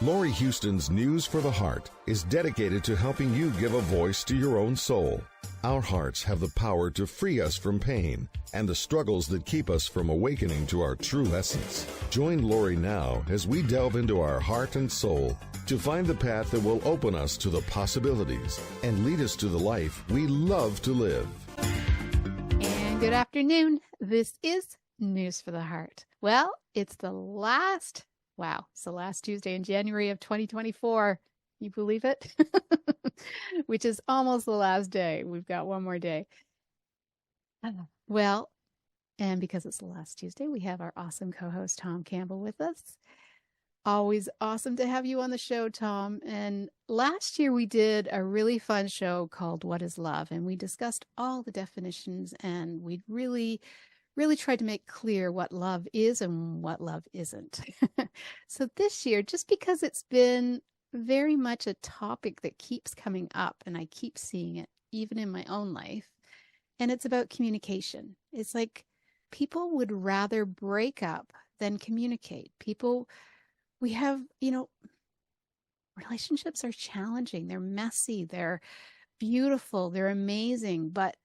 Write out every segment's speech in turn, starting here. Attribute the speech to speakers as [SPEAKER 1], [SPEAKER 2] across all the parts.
[SPEAKER 1] Laurie Huston's News for the Heart is dedicated to helping you give a voice to your own soul. Our hearts have the power to free us from pain and the struggles that keep us from awakening to our true essence. Join Laurie now as we delve into our heart and soul to find the path that will open us to the possibilities and lead us to the life we love to live.
[SPEAKER 2] And good afternoon. This is News for the Heart. Well, it's the last Tuesday in January of 2024. You believe it? Which is almost the last day. We've got one more day. Well, and because it's the last Tuesday, we have our awesome co-host, Tom Campbell, with us. Always awesome to have you on the show, Tom. And last year we did a really fun show called What is Love? And we discussed all the definitions, and we really tried to make clear what love is and what love isn't. So this year, just because it's been very much a topic that keeps coming up, and I keep seeing it even in my own life, and it's about communication. It's like people would rather break up than communicate. We have, relationships are challenging. They're messy. They're beautiful. They're amazing. But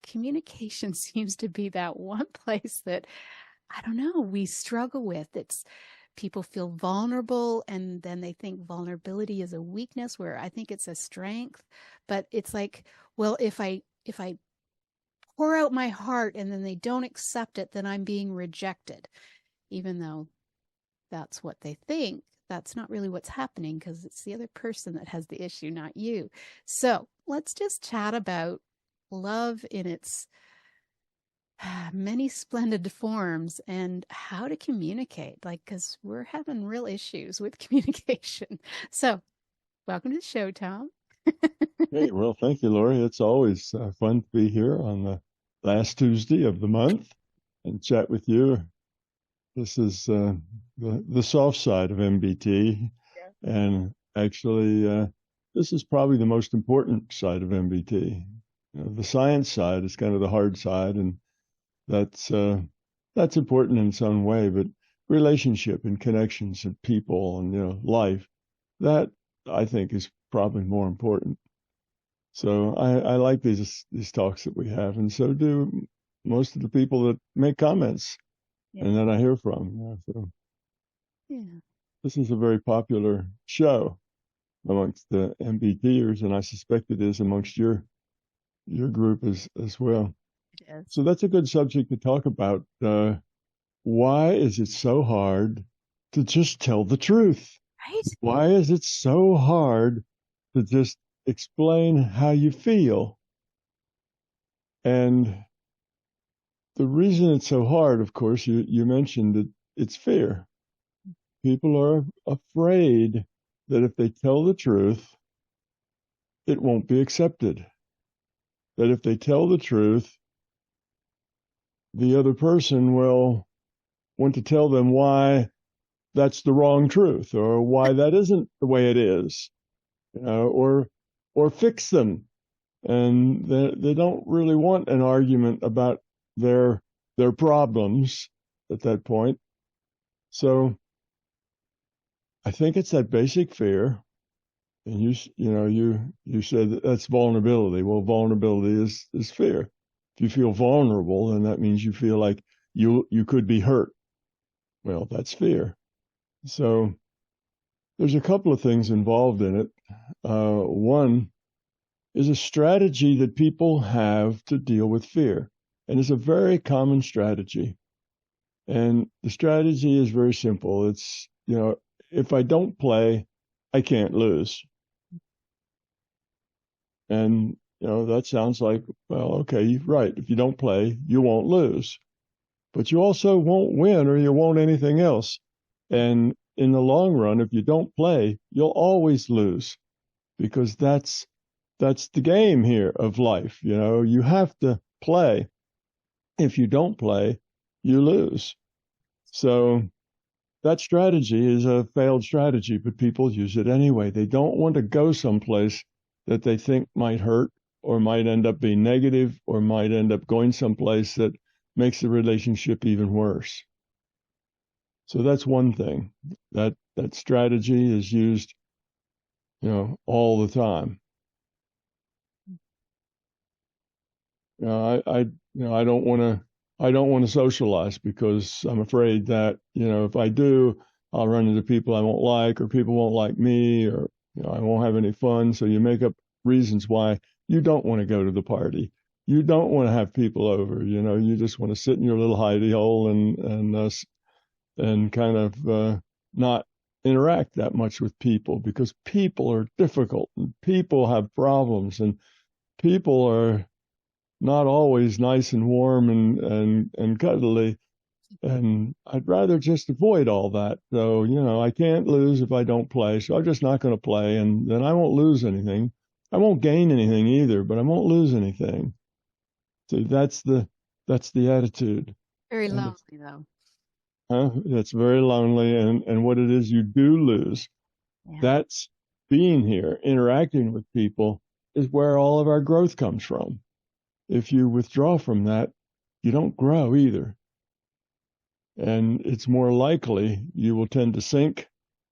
[SPEAKER 2] communication seems to be that one place that, I don't know, we struggle with. It's people feel vulnerable, and then they think vulnerability is a weakness, where I think it's a strength. But it's like, well, if I pour out my heart and then they don't accept it, then I'm being rejected, even though that's what they think. That's not really what's happening, because it's the other person that has the issue, not you. So let's just chat about love in its many splendid forms and how to communicate, because we're having real issues with communication. So welcome to the show, Tom.
[SPEAKER 3] Hey, well, thank you, Laurie. It's always fun to be here on the last Tuesday of the month and chat with you. This is the soft side of MBT, yeah. And actually, this is probably the most important side of MBT. The science side is kind of the hard side, and that's important in its own way. But relationship and connections and people and life, that I think is probably more important. So I like these talks that we have, and so do most of the people that make comments. Yeah. And that I hear from. This is a very popular show amongst the MBTers, and I suspect it is amongst your group as well. It is. So that's a good subject to talk about. Why is it so hard to just tell the truth?
[SPEAKER 2] Right?
[SPEAKER 3] Why is it so hard to just explain how you feel? And the reason it's so hard, of course, you mentioned that it's fear. People are afraid that if they tell the truth, it won't be accepted. That if they tell the truth, the other person will want to tell them why that's the wrong truth, or why that isn't the way it is, or fix them. And they don't really want an argument about their problems at that point. So I think it's that basic fear. And you said that's vulnerability. Well, vulnerability is fear. If you feel vulnerable, then that means you feel like you could be hurt. Well, that's fear. So there's a couple of things involved in it. One is a strategy that people have to deal with fear. And it's a very common strategy. And the strategy is very simple. It's, if I don't play, I can't lose. And, that sounds like, well, okay, right. If you don't play, you won't lose. But you also won't win, or you won't anything else. And in the long run, if you don't play, you'll always lose, because that's the game here of life. You have to play. If you don't play, you lose. So that strategy is a failed strategy, but people use it anyway. They don't want to go someplace that they think might hurt, or might end up being negative, or might end up going someplace that makes the relationship even worse. So that's one thing. That strategy is used, all the time. I don't want to socialize because I'm afraid that, if I do, I'll run into people I won't like, or people won't like me, or, I won't have any fun. So you make up reasons why you don't want to go to the party. You don't want to have people over, you just want to sit in your little hidey hole and kind of not interact that much with people, because people are difficult and people have problems and people are not always nice and warm and cuddly. And I'd rather just avoid all that. So, I can't lose if I don't play. So I'm just not going to play. And then I won't lose anything. I won't gain anything either, but I won't lose anything. So that's the attitude.
[SPEAKER 2] Very lonely, though.
[SPEAKER 3] It's very lonely. And what it is you do lose, that's being here, interacting with people, is where all of our growth comes from. If you withdraw from that, you don't grow either. And it's more likely you will tend to sink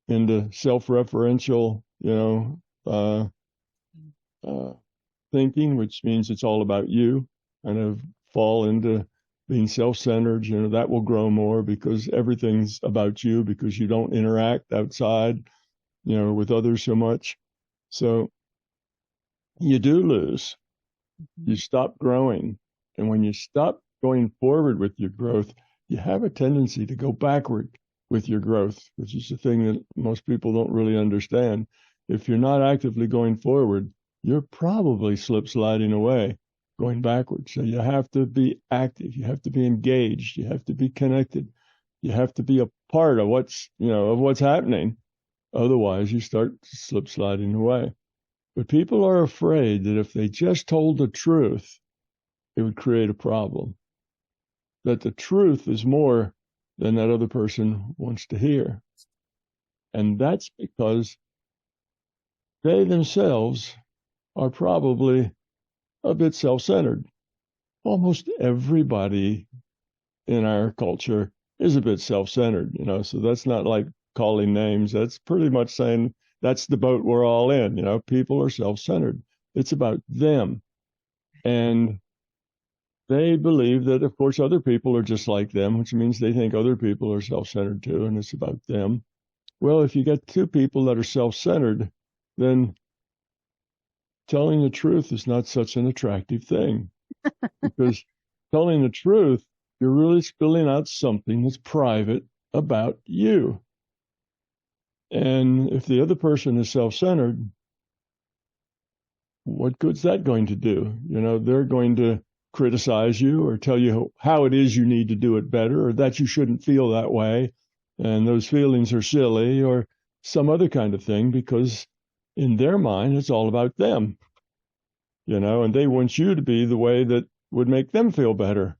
[SPEAKER 3] into self-referential, thinking, which means it's all about you, kind of fall into being self-centered. That will grow more because everything's about you, because you don't interact outside, with others so much. So you do lose. You stop growing. And when you stop going forward with your growth, you have a tendency to go backward with your growth, which is the thing that most people don't really understand. If you're not actively going forward, you're probably slip sliding away, going backwards. So you have to be active. You have to be engaged. You have to be connected. You have to be a part of what's happening. Otherwise, you start slip sliding away. But people are afraid that if they just told the truth, it would create a problem. That the truth is more than that other person wants to hear. And that's because they themselves are probably a bit self-centered. Almost everybody in our culture is a bit self-centered, so that's not like calling names. That's pretty much saying that's the boat we're all in. People are self-centered. It's about them. And they believe that, of course, other people are just like them, which means they think other people are self-centered too, and it's about them. Well, if you get two people that are self-centered, then telling the truth is not such an attractive thing. Because telling the truth, you're really spilling out something that's private about you. And if the other person is self-centered, what good's that going to do? They're going to criticize you or tell you how it is you need to do it better, or that you shouldn't feel that way, and those feelings are silly, or some other kind of thing, because in their mind, it's all about them, and they want you to be the way that would make them feel better.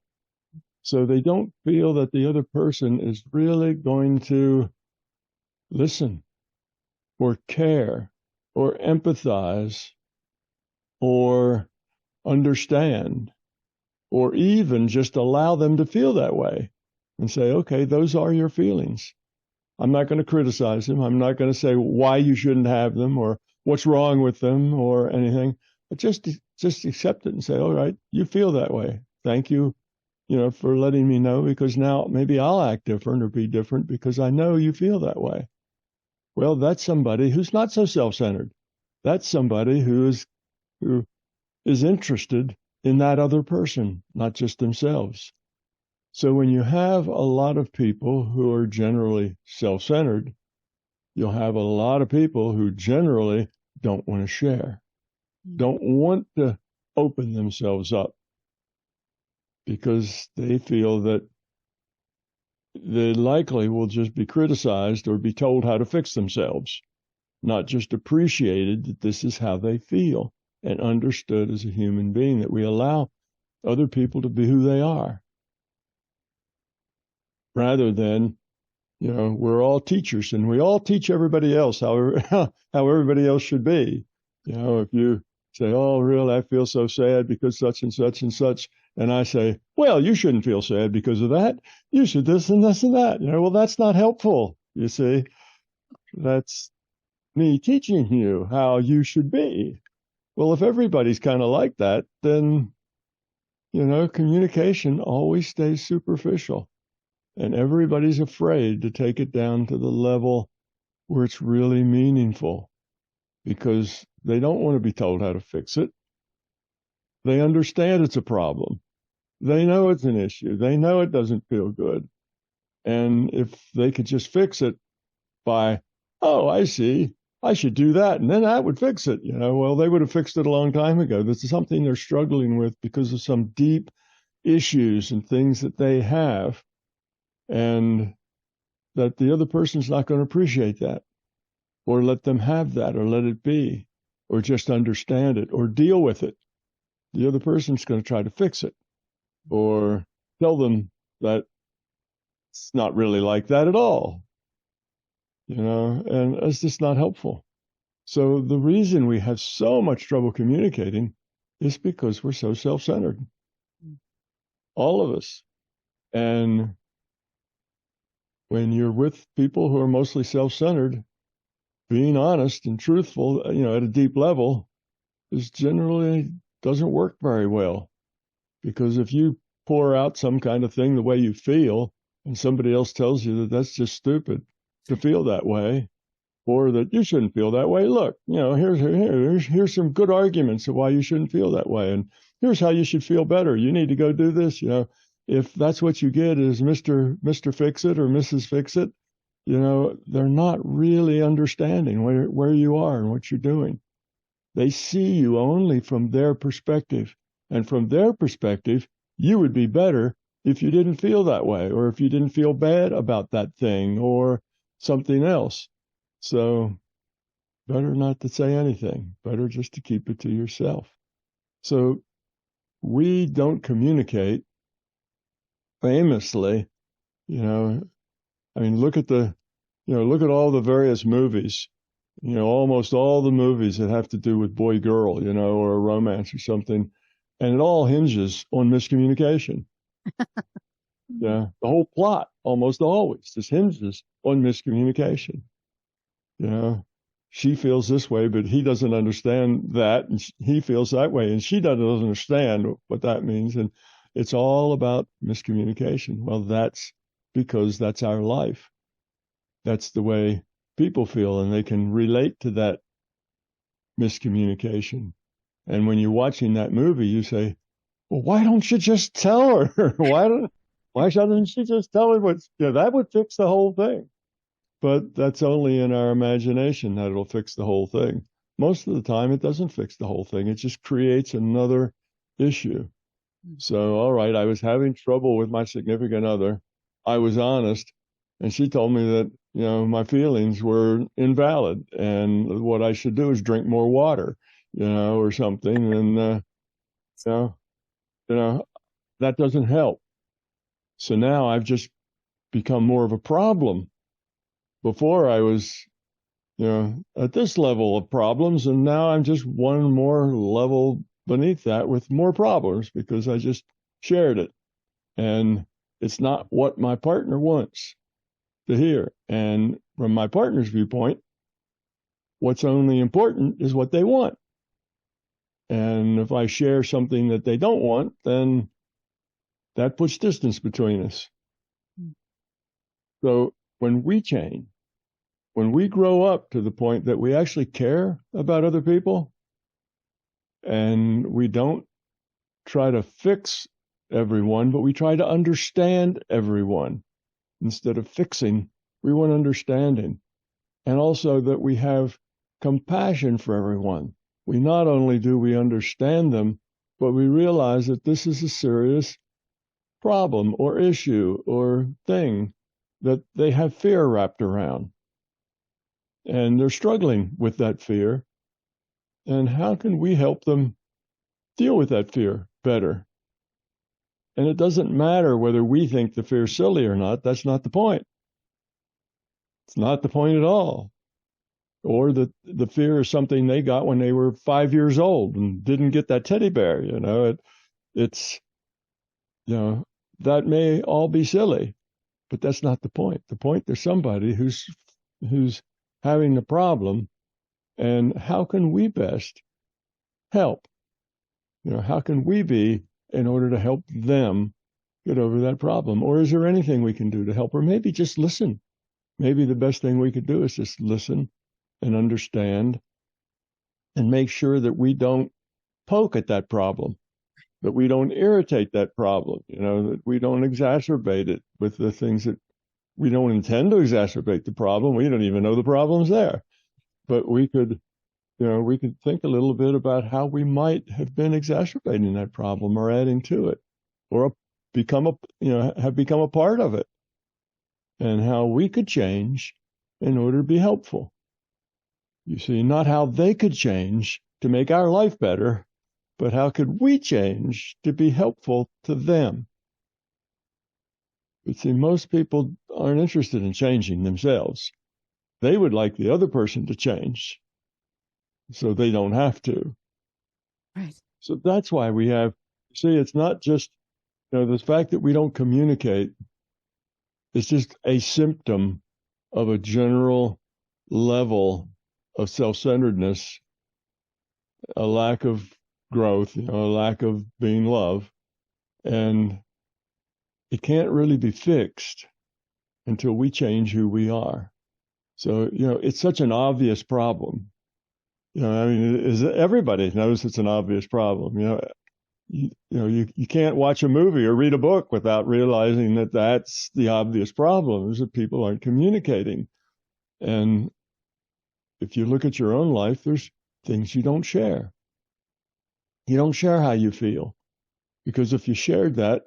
[SPEAKER 3] So they don't feel that the other person is really going to listen or care or empathize or understand, or even just allow them to feel that way and say, okay, those are your feelings. I'm not going to criticize them. I'm not going to say why you shouldn't have them or what's wrong with them or anything, but just accept it and say, all right, you feel that way. Thank you, for letting me know, because now maybe I'll act different or be different because I know you feel that way. Well, that's somebody who's not so self-centered. That's somebody who is interested in that other person, not just themselves. So when you have a lot of people who are generally self-centered, you'll have a lot of people who generally don't want to share, don't want to open themselves up, because they feel that they likely will just be criticized or be told how to fix themselves, not just appreciated that this is how they feel and understood as a human being, that we allow other people to be who they are, rather than, we're all teachers and we all teach everybody else how everybody else should be. If you say, oh, really, I feel so sad because such and such and such, And I say, well, you shouldn't feel sad because of that. You should this and this and that. Well, that's not helpful. You see, that's me teaching you how you should be. Well, if everybody's kind of like that, then, communication always stays superficial. And everybody's afraid to take it down to the level where it's really meaningful because they don't want to be told how to fix it. They understand it's a problem. They know it's an issue. They know it doesn't feel good. And if they could just fix it by, oh, I see, I should do that, and then that would fix it. Well, they would have fixed it a long time ago. This is something they're struggling with because of some deep issues and things that they have, and that the other person's not going to appreciate that, or let them have that, or let it be, or just understand it, or deal with it. The other person's going to try to fix it, or tell them that it's not really like that at all, and it's just not helpful. So the reason we have so much trouble communicating is because we're so self-centered, all of us. And when you're with people who are mostly self-centered, being honest and truthful, at a deep level, is generally doesn't work very well. Because if you pour out some kind of thing the way you feel, and somebody else tells you that that's just stupid to feel that way, or that you shouldn't feel that way, look, here's some good arguments of why you shouldn't feel that way, and here's how you should feel better. You need to go do this. If that's what you get is Mr. Fix-It or Mrs. Fix-It, they're not really understanding where you are and what you're doing. They see you only from their perspective. And from their perspective, you would be better if you didn't feel that way, or if you didn't feel bad about that thing or something else. So better not to say anything, better just to keep it to yourself. So we don't communicate famously, look at look at all the various movies, almost all the movies that have to do with boy-girl, or a romance or something. And it all hinges on miscommunication. The whole plot almost always just hinges on miscommunication. She feels this way, but he doesn't understand that, and he feels that way, and she doesn't understand what that means. And it's all about miscommunication. Well, that's because that's our life. That's the way people feel, and they can relate to that miscommunication. And when you're watching that movie, you say, well, why don't you just tell her? Why doesn't she just tell her that would fix the whole thing? But that's only in our imagination that it'll fix the whole thing. Most of the time, it doesn't fix the whole thing. It just creates another issue. So, all right, I was having trouble with my significant other. I was honest, and she told me that, my feelings were invalid, and what I should do is drink more water, or something. And, that doesn't help. So now I've just become more of a problem. Before I was, at this level of problems, and now I'm just one more level beneath that with more problems because I just shared it. And it's not what my partner wants to hear. And from my partner's viewpoint, what's only important is what they want. And if I share something that they don't want, then that puts distance between us. So when we change, when we grow up to the point that we actually care about other people, and we don't try to fix everyone, but we try to understand everyone. Instead of fixing, we want understanding. And also that we have compassion for everyone. We not only do we understand them, but we realize that this is a serious problem or issue or thing that they have fear wrapped around. And they're struggling with that fear. And how can we help them deal with that fear better? And it doesn't matter whether we think the fear is silly or not. That's not the point. It's not the point at all. Or that the fear is something they got when they were 5 years old and didn't get that teddy bear. It's that may all be silly, but that's not the point. The point, there's somebody who's having the problem, and how can we best help? How can we be in order to help them get over that problem? Or is there anything we can do to help? Or maybe just listen. Maybe the best thing we could do is just listen and understand and make sure that we don't poke at that problem, that we don't irritate that problem, that we don't exacerbate it with the things that we don't intend to exacerbate the problem. We don't even know the problem's there. But we could think a little bit about how we might have been exacerbating that problem or adding to it, or have become a part of it, and how we could change in order to be helpful. You see, not how they could change to make our life better, but how could we change to be helpful to them? But see, most people aren't interested in changing themselves. They would like the other person to change so they don't have to.
[SPEAKER 2] Right.
[SPEAKER 3] So that's why it's not just, the fact that we don't communicate is just a symptom of a general level of self-centeredness, a lack of growth, a lack of being love, and it can't really be fixed until we change who we are. So, it's such an obvious problem. Everybody knows it's an obvious problem. You can't watch a movie or read a book without realizing that that's the obvious problem, is that people aren't communicating. And if you look at your own life, there's things you don't share. You don't share how you feel, because if you shared that,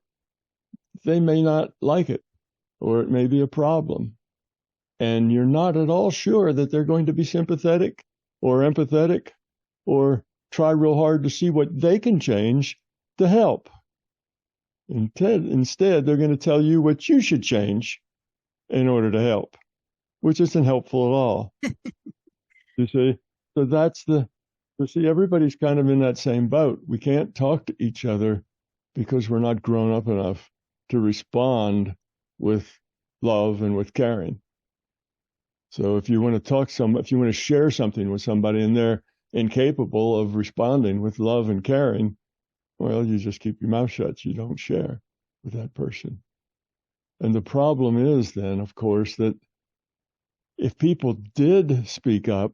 [SPEAKER 3] they may not like it, or it may be a problem. And you're not at all sure that they're going to be sympathetic or empathetic or try real hard to see what they can change to help. Instead, they're going to tell you what you should change in order to help, which isn't helpful at all. You see? So everybody's kind of in that same boat. We can't talk to each other because we're not grown up enough to respond with love and with caring. So if you want to share something with somebody and they're incapable of responding with love and caring, well, you just keep your mouth shut. You don't share with that person. And the problem is then, of course, that if people did speak up,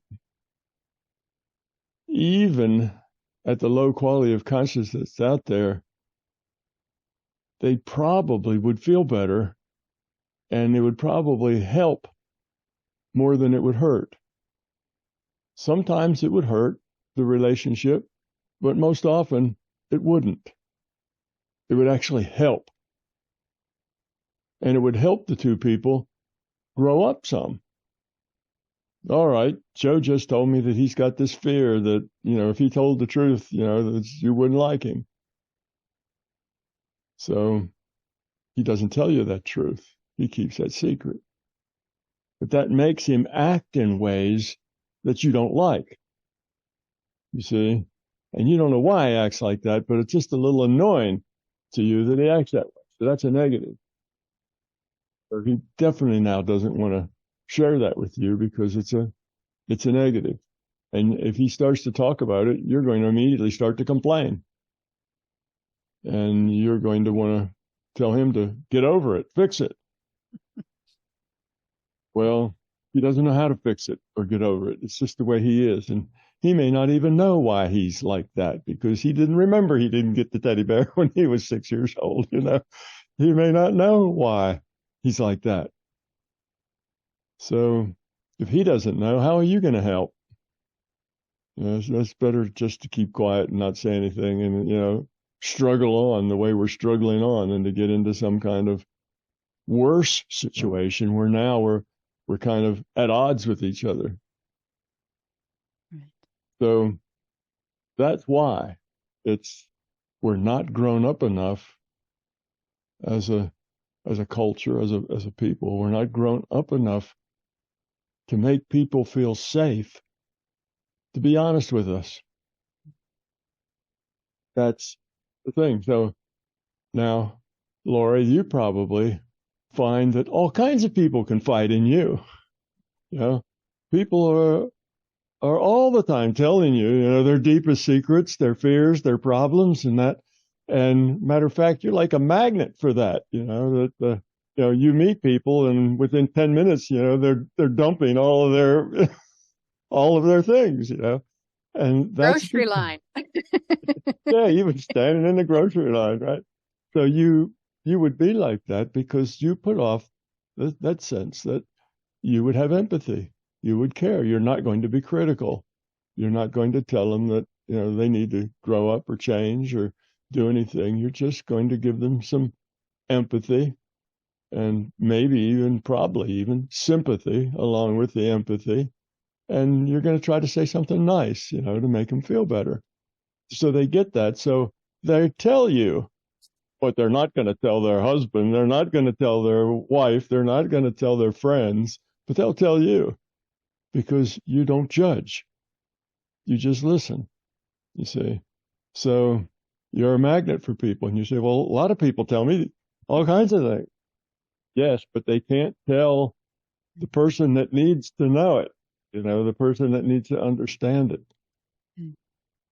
[SPEAKER 3] even at the low quality of consciousness out there, they probably would feel better, and it would probably help more than it would hurt. Sometimes it would hurt the relationship, but most often it wouldn't. It would actually help. And it would help the two people grow up some. All right, Joe just told me that he's got this fear that, if he told the truth, that you wouldn't like him. So he doesn't tell you that truth. He keeps that secret. But that makes him act in ways that you don't like. You see? And you don't know why he acts like that, but it's just a little annoying to you that he acts that way. So that's a negative. Or he definitely now doesn't want to share that with you because it's a negative. And if he starts to talk about it, you're going to immediately start to complain. And you're going to want to tell him to get over it, fix it. Well, he doesn't know how to fix it or get over it. It's just the way he is. And he may not even know why he's like that, because he didn't remember he didn't get the teddy bear when he was 6 years old. He may not know why he's like that. So if he doesn't know, how are you going to help? It's better just to keep quiet and not say anything and, struggle on the way we're struggling on, than to get into some kind of worse situation where now we're kind of at odds with each other.
[SPEAKER 2] Right.
[SPEAKER 3] So that's why we're not grown up enough as a culture, as a people. We're not grown up enough to make people feel safe to be honest with us. That's the thing. So now Laurie, you probably find that all kinds of people confide in you. You know, people are all the time telling you, their deepest secrets, their fears, their problems, and that. And matter of fact, you're like a magnet for that. You meet people, and within 10 minutes, they're dumping all of their all of their things. And that's
[SPEAKER 2] Grocery line.
[SPEAKER 3] yeah, even standing in the grocery line, right? So you would be like that because you put off that sense that you would have empathy, you would care. You're not going to be critical. You're not going to tell them that they need to grow up or change or do anything. You're just going to give them some empathy and maybe even probably even sympathy along with the empathy. And you're going to try to say something nice, to make them feel better. So they get that. So they tell you what they're not going to tell their husband. They're not going to tell their wife. They're not going to tell their friends, but they'll tell you because you don't judge. You just listen, you see. So you're a magnet for people. And you say, well, a lot of people tell me all kinds of things. Yes, but they can't tell the person that needs to know it, the person that needs to understand it. Mm.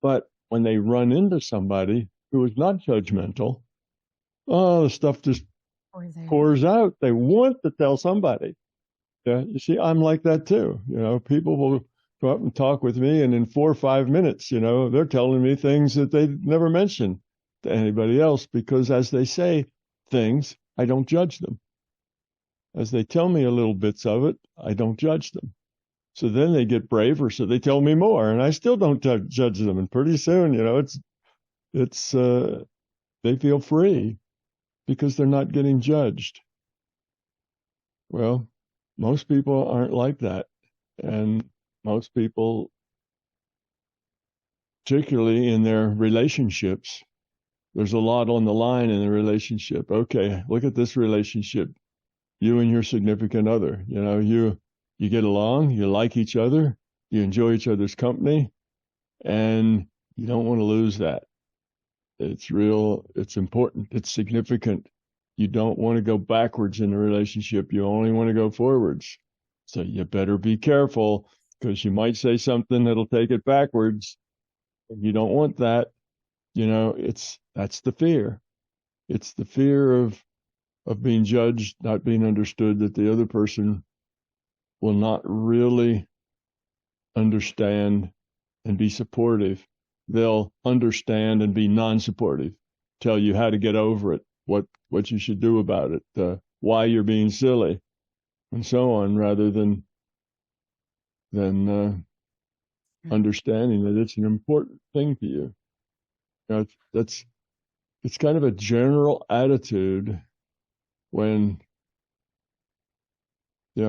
[SPEAKER 3] But when they run into somebody who is not judgmental, the stuff just pours out. They want to tell somebody. Yeah, you see, I'm like that too. People will go up and talk with me, and in 4 or 5 minutes, they're telling me things that they never mentioned to anybody else because as they say things, I don't judge them. As they tell me a little bits of it, I don't judge them. So then they get braver, so they tell me more, and I still don't judge them. And pretty soon, it's they feel free because they're not getting judged. Well, most people aren't like that, and most people, particularly in their relationships, there's a lot on the line in the relationship. Okay, look at this relationship. You and your significant other, you get along, you like each other, you enjoy each other's company, and you don't want to lose that. It's real, it's important, it's significant. You don't want to go backwards in the relationship. You only want to go forwards. So you better be careful because you might say something that'll take it backwards. And you don't want that. That's the fear. It's the fear of being judged, not being understood, that the other person will not really understand and be supportive. They'll understand and be non-supportive, tell you how to get over it, what you should do about it, why you're being silly, and so on, rather than understanding that it's an important thing to you. It's kind of a general attitude when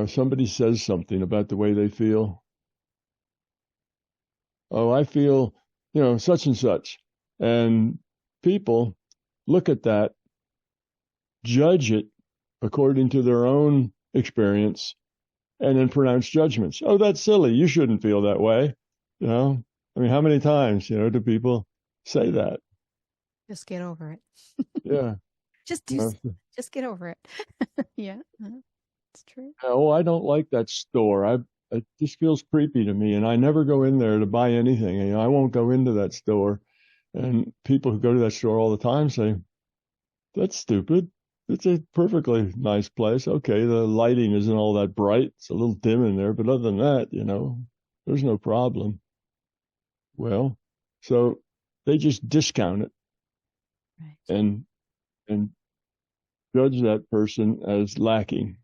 [SPEAKER 3] somebody says something about the way they feel. Oh, I feel, such and such. And people look at that, judge it according to their own experience, and then pronounce judgments. Oh, that's silly. You shouldn't feel that way. I mean, how many times, do people say that?
[SPEAKER 2] Just get over it.
[SPEAKER 3] Yeah.
[SPEAKER 2] Just get over it. Yeah. It's true.
[SPEAKER 3] Oh, I don't like that store. It just feels creepy to me, and I never go in there to buy anything. I won't go into that store. And people who go to that store all the time say, that's stupid. It's a perfectly nice place. Okay, the lighting isn't all that bright. It's a little dim in there, but other than that, there's no problem. Well, so they just discount it. Right. And judge that person as lacking.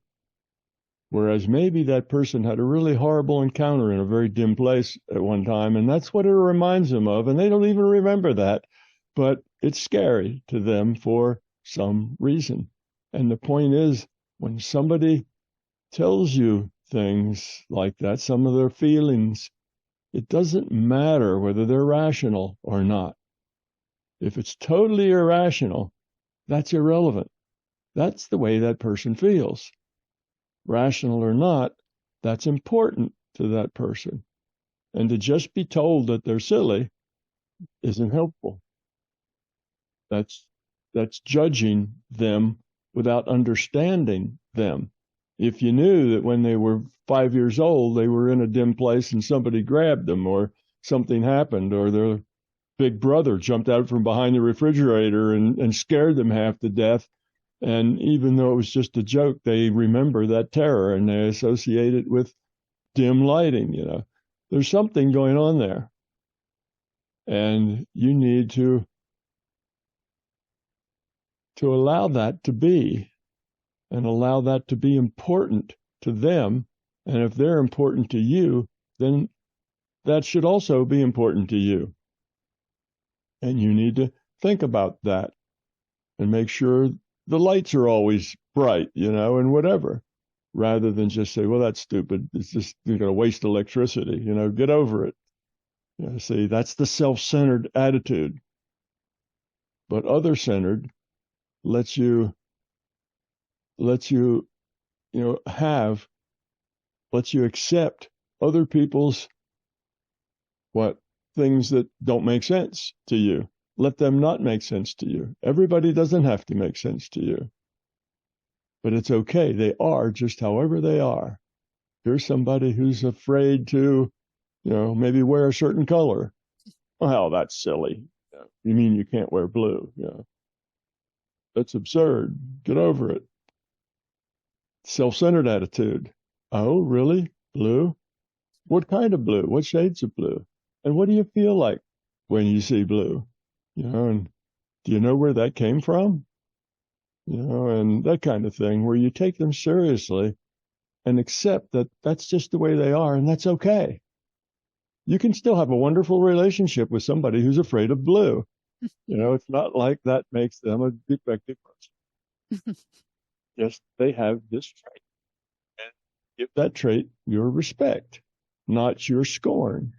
[SPEAKER 3] Whereas maybe that person had a really horrible encounter in a very dim place at one time, and that's what it reminds them of, and they don't even remember that. But it's scary to them for some reason. And the point is, when somebody tells you things like that, some of their feelings, it doesn't matter whether they're rational or not. If it's totally irrational, that's irrelevant. That's the way that person feels. Rational or not, that's important to that person. And to just be told that they're silly isn't helpful. That's that's judging them without understanding them. If you knew that when they were 5 years old, they were in a dim place and somebody grabbed them, or something happened, or their big brother jumped out from behind the refrigerator and scared them half to death. And even though it was just a joke, they remember that terror and they associate it with dim lighting. There's something going on there. And you need to allow that to be, and allow that to be important to them. And if they're important to you, then that should also be important to you. And you need to think about that and make sure the lights are always bright, and whatever, rather than just say, well, that's stupid. It's just, you're going to waste electricity, get over it. See, that's the self-centered attitude. But other-centered lets you accept other people's things that don't make sense to you. Let them not make sense to you. Everybody doesn't have to make sense to you. But it's okay. They are just however they are. Here's somebody who's afraid to, maybe wear a certain color. Well, that's silly. You mean you can't wear blue? That's absurd. Get over it. Self-centered attitude. Oh, really? Blue? What kind of blue? What shades of blue? And what do you feel like when you see blue? And do you know where that came from? And that kind of thing, where you take them seriously and accept that that's just the way they are, and that's okay. You can still have a wonderful relationship with somebody who's afraid of blue. It's not like that makes them a defective person. Just they have this trait. And give that trait your respect, not your scorn.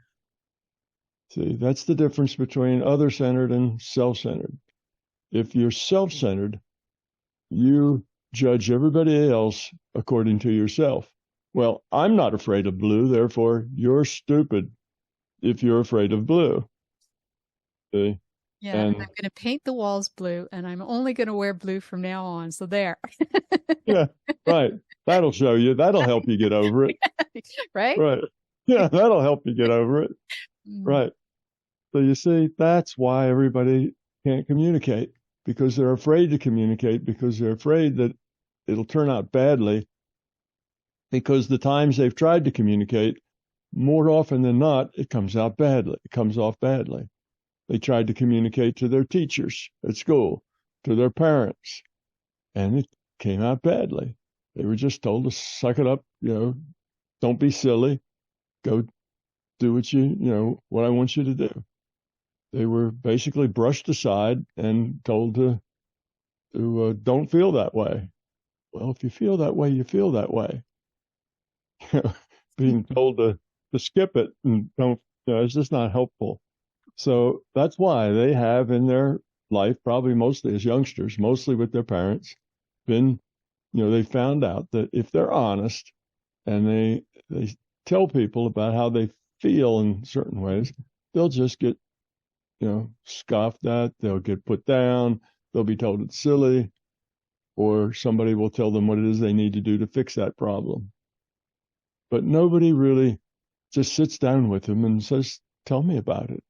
[SPEAKER 3] See, that's the difference between other-centered and self-centered. If you're self-centered, you judge everybody else according to yourself. Well, I'm not afraid of blue, therefore you're stupid if you're afraid of blue. See?
[SPEAKER 2] Yeah, and I'm going to paint the walls blue, and I'm only going to wear blue from now on. So there.
[SPEAKER 3] Yeah, right. That'll show you. That'll help you get over it.
[SPEAKER 2] Right?
[SPEAKER 3] Right. Yeah, that'll help you get over it. Right. So you see, that's why everybody can't communicate, because they're afraid to communicate, because they're afraid that it'll turn out badly, because the times they've tried to communicate, more often than not, it comes out badly. It comes off badly. They tried to communicate to their teachers at school, to their parents, and it came out badly. They were just told to suck it up, don't be silly, go do what I want you to do. They were basically brushed aside and told to don't feel that way. Well, if you feel that way, you feel that way. Being told to skip it and don't, it's just not helpful. So that's why they have in their life, probably mostly as youngsters, mostly with their parents, been, they found out that if they're honest and they tell people about how they feel in certain ways, they'll just get, scoffed at, they'll get put down, they'll be told it's silly, or somebody will tell them what it is they need to do to fix that problem. But nobody really just sits down with them and says, tell me about it.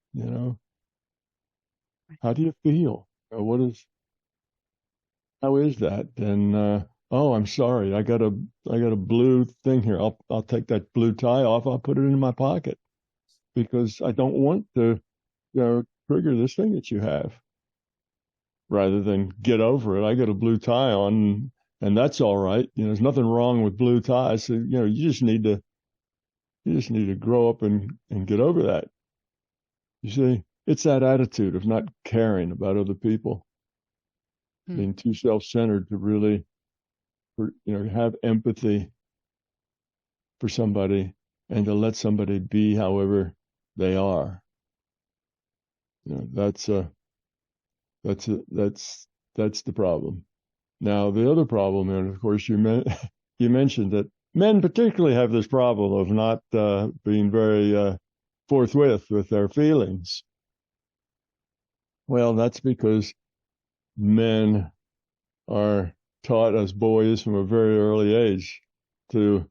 [SPEAKER 3] How do you feel? How is that? And oh, I'm sorry, I got a blue thing here. I'll take that blue tie off. I'll put it in my pocket because I don't want to, trigger this thing that you have. Rather than get over it, I got a blue tie on, and that's all right. There's nothing wrong with blue ties. So, you just need to grow up and get over that. You see, it's that attitude of not caring about other people, being too self-centered to really, have empathy for somebody and to let somebody be however they are. That's the problem. Now, the other problem, and of course, you mentioned that men particularly have this problem of not being very forthwith with their feelings. Well, that's because men are taught as boys from a very early age to,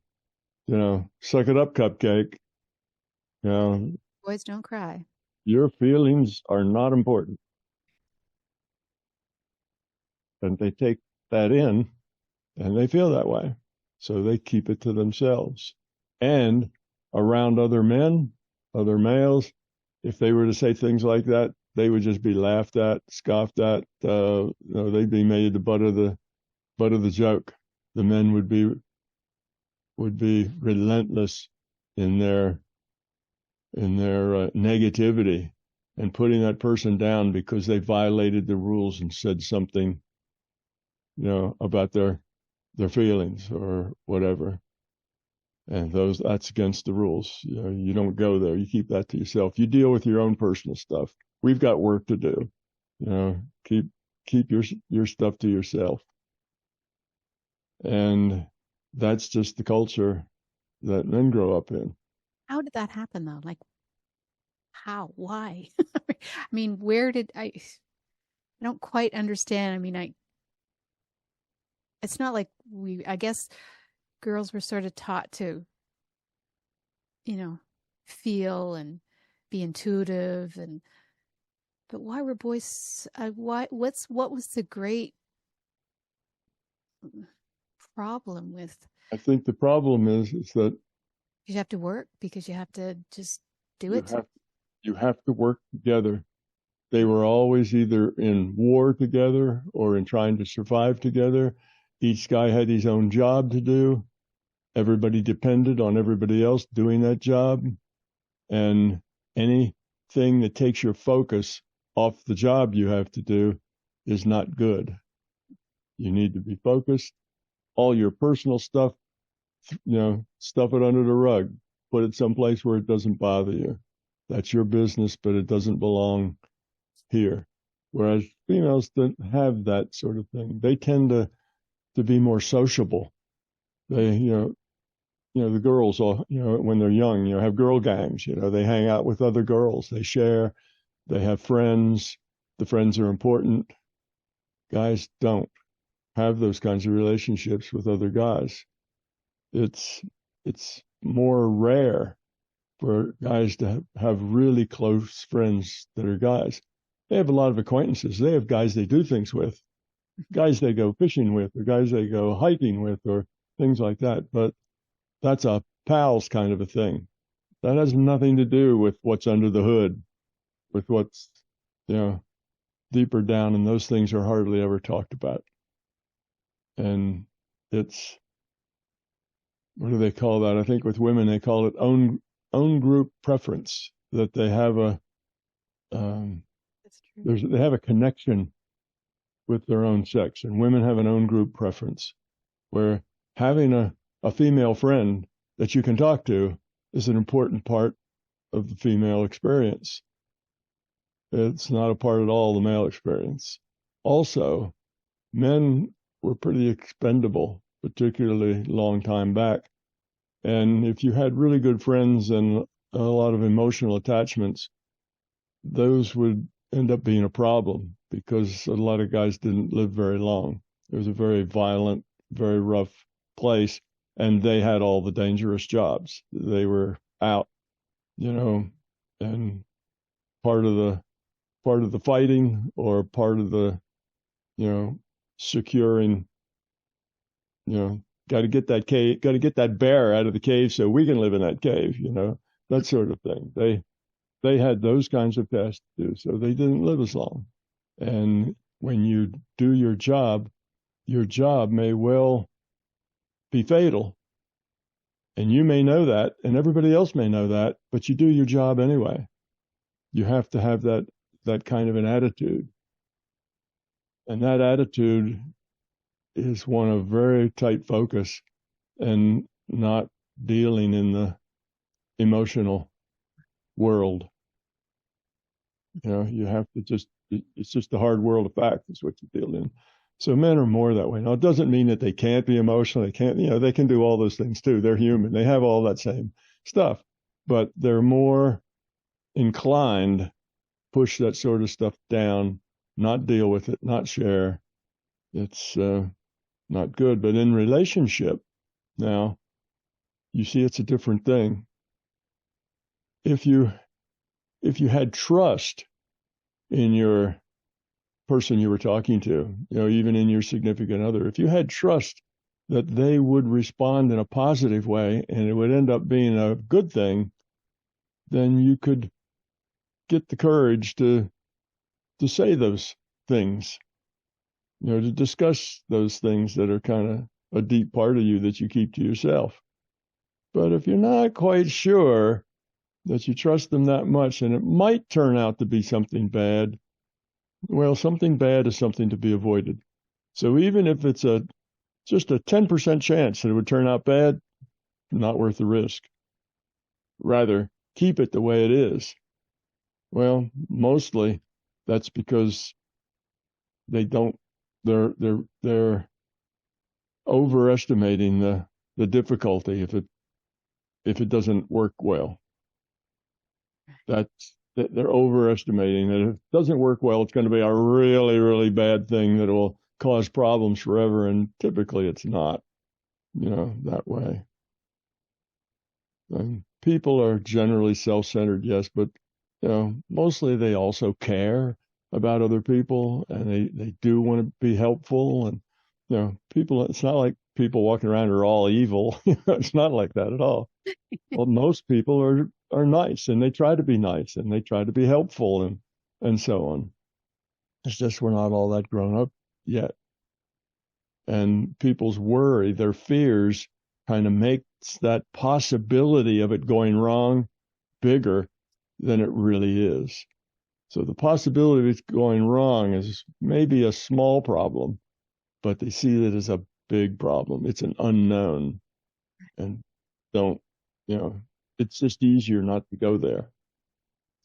[SPEAKER 3] suck it up, cupcake.
[SPEAKER 2] Boys don't cry.
[SPEAKER 3] Your feelings are not important. And they take that in and they feel that way. So they keep it to themselves. And around other men, other males, if they were to say things like that, they would just be laughed at, scoffed at. They'd be made the butt of the joke. The men would be relentless in their negativity and putting that person down because they violated the rules and said something, about their feelings or whatever. And that's against the rules. You don't go there. You keep that to yourself. You deal with your own personal stuff. We've got work to do. Keep your stuff to yourself. And that's just the culture that men grow up in.
[SPEAKER 2] How did that happen though? Like, how? Why? I mean, where did I don't quite understand. I mean, it's not like I guess girls were sort of taught to, feel and be intuitive but why were boys, what was the great problem with?
[SPEAKER 3] I think the problem is that
[SPEAKER 2] you have to work because you have to just do it.
[SPEAKER 3] You have to work together. They were always either in war together or in trying to survive together. Each guy had his own job to do. Everybody depended on everybody else doing that job. And anything that takes your focus off the job you have to do is not good. You need to be focused. All your personal stuff, stuff it under the rug. Put it someplace where it doesn't bother you. That's your business, but it doesn't belong here. Whereas females don't have that sort of thing. They tend to be more sociable. They, the girls, when they're young, have girl gangs. They hang out with other girls. They share. They have friends. The friends are important. Guys don't have those kinds of relationships with other guys. It's more rare for guys to have really close friends that are guys. They have a lot of acquaintances. They have guys they do things with, guys they go fishing with, or guys they go hiking with, or things like that. But that's a pals kind of a thing. That has nothing to do with what's under the hood, with what's, deeper down, and those things are hardly ever talked about. And it's, what do they call that? I think with women, they call it own group preference, that they have they have a connection with their own sex, and women have an own group preference, where having a female friend that you can talk to is an important part of the female experience. It's not a part at all of the male experience. Also, men were pretty expendable, particularly long time back. And if you had really good friends and a lot of emotional attachments, those would end up being a problem because a lot of guys didn't live very long. It was a very violent, very rough place, and they had all the dangerous jobs. They were out, and part of the fighting, or part of the, securing, got to get that cave, got to get that bear out of the cave so we can live in that cave, that sort of thing. They had those kinds of tasks to do, so they didn't live as long. And when you do your job may well be fatal. And you may know that, and everybody else may know that, but you do your job anyway. You have to have that kind of an attitude. And that attitude is one of very tight focus and not dealing in the emotional world. You have to it's just the hard world of fact is what you deal in. So men are more that way. Now, it doesn't mean that they can't be emotional. They can't, they can do all those things too. They're human. They have all that same stuff, but they're more inclined to push that sort of stuff down not deal with it, not share, it's not good. But in relationship, now, you see it's a different thing. If you had trust in your person you were talking to, even in your significant other, if you had trust that they would respond in a positive way and it would end up being a good thing, then you could get the courage to say those things, to discuss those things that are kind of a deep part of you that you keep to yourself. But if you're not quite sure that you trust them that much, and it might turn out to be something bad, well, something bad is something to be avoided. So even if it's just a 10% chance that it would turn out bad, not worth the risk. Rather, keep it the way it is. Well, mostly that's because they're overestimating the difficulty if it doesn't work well. They're overestimating that if it doesn't work well, it's going to be a really, really bad thing that will cause problems forever. And typically it's not, that way. And people are generally self-centered, yes, but, mostly they also care about other people, and they do want to be helpful. And, people, it's not like people walking around are all evil. It's not like that at all. Well, most people are nice, and they try to be nice, and they try to be helpful, and so on. It's just we're not all that grown up yet. And people's worry, their fears, kind of makes that possibility of it going wrong bigger than it really is. So the possibility of it going wrong is maybe a small problem, but they see it as a big problem. It's an unknown, and it's just easier not to go there.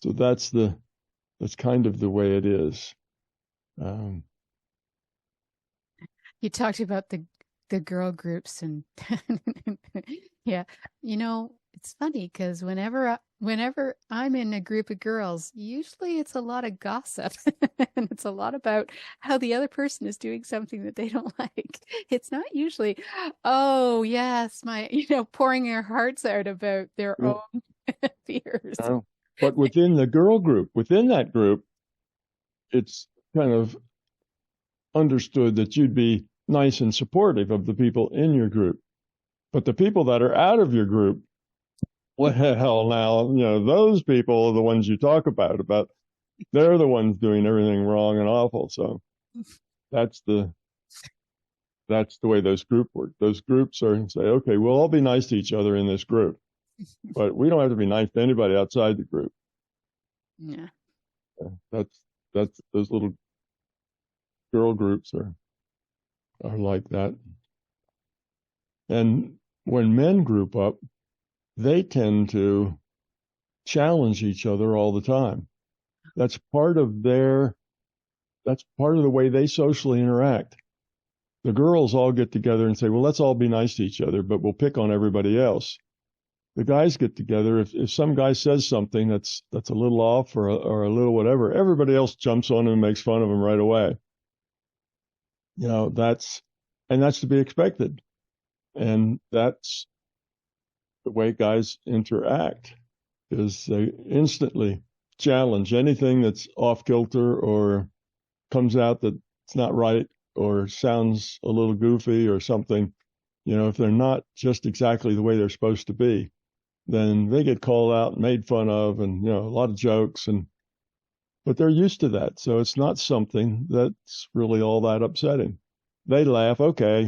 [SPEAKER 3] So that's kind of the way it is.
[SPEAKER 2] You talked about the girl groups, and yeah, it's funny because whenever I'm in a group of girls, usually it's a lot of gossip and it's a lot about how the other person is doing something that they don't like. It's not usually, oh yes, pouring their hearts out about their own fears.
[SPEAKER 3] But within the girl group, within that group, it's kind of understood that you'd be nice and supportive of the people in your group. But the people that are out of your group, well, now, those people are the ones you talk about, they're the ones doing everything wrong and awful. So that's the way those groups work. Those groups say, okay, we'll all be nice to each other in this group, but we don't have to be nice to anybody outside the group.
[SPEAKER 2] Yeah.
[SPEAKER 3] That's those little girl groups are like that. And when men group up, they tend to challenge each other all the time. That's part of the way they socially interact. The girls all get together and say, well, let's all be nice to each other, but we'll pick on everybody else. The guys get together. If some guy says something that's a little off or a little whatever, everybody else jumps on him and makes fun of him right away. That's to be expected. And that's the way guys interact, is they instantly challenge anything that's off kilter or comes out that it's not right or sounds a little goofy or something. If they're not just exactly the way they're supposed to be, then they get called out and made fun of, and a lot of jokes, but they're used to that. So it's not something that's really all that upsetting. They laugh, okay,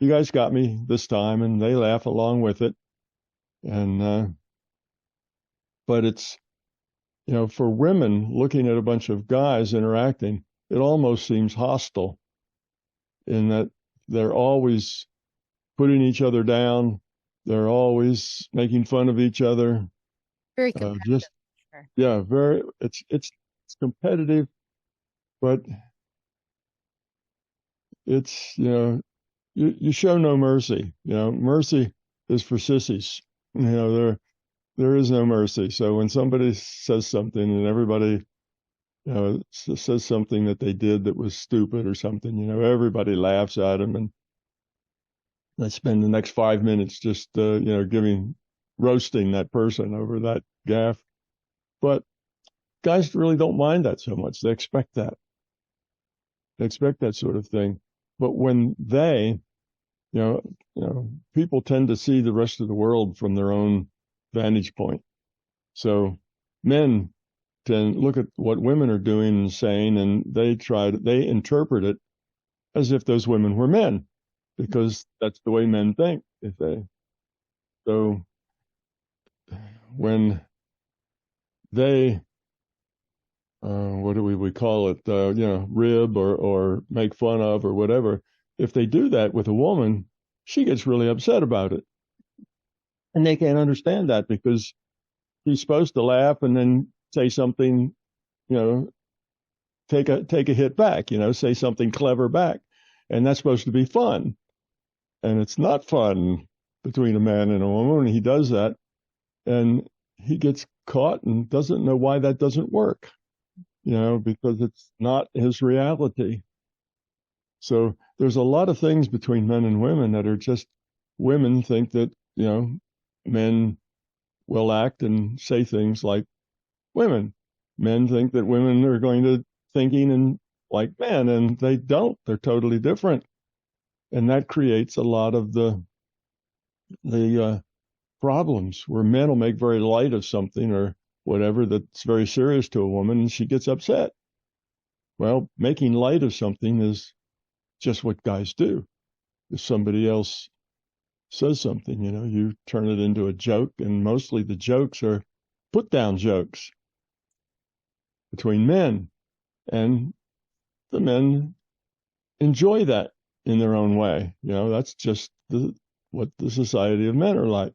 [SPEAKER 3] you guys got me this time, and they laugh along with it. And but it's, for women looking at a bunch of guys interacting, it almost seems hostile in that they're always putting each other down. They're always making fun of each other.
[SPEAKER 2] Very competitive.
[SPEAKER 3] Yeah, very. It's competitive, but it's you show no mercy. Mercy is for sissies. There is no mercy. So when somebody says something and everybody says something that they did that was stupid or something, everybody laughs at them, and they spend the next 5 minutes just, roasting that person over that gaffe. But guys really don't mind that so much. They expect that. They expect that sort of thing. But when people tend to see the rest of the world from their own vantage point. So men tend look at what women are doing and saying, and they interpret it as if those women were men, because that's the way men think. So when they what do we call it, rib or make fun of or whatever, if they do that with a woman, she gets really upset about it. And they can't understand that, because she's supposed to laugh and then say something, take a hit back, say something clever back. And that's supposed to be fun. And it's not fun between a man and a woman when he does that. And he gets caught and doesn't know why that doesn't work, because it's not his reality. So there's a lot of things between men and women that are just, women think that, men will act and say things like women. Men think that women are going to thinking and like men, and they don't. They're totally different. And that creates a lot of the problems, where men will make very light of something or whatever that's very serious to a woman, and she gets upset. Well, making light of something is just what guys do. If somebody else says something, you turn it into a joke, and mostly the jokes are put down jokes between men, and the men enjoy that in their own way. That's just what the society of men are like.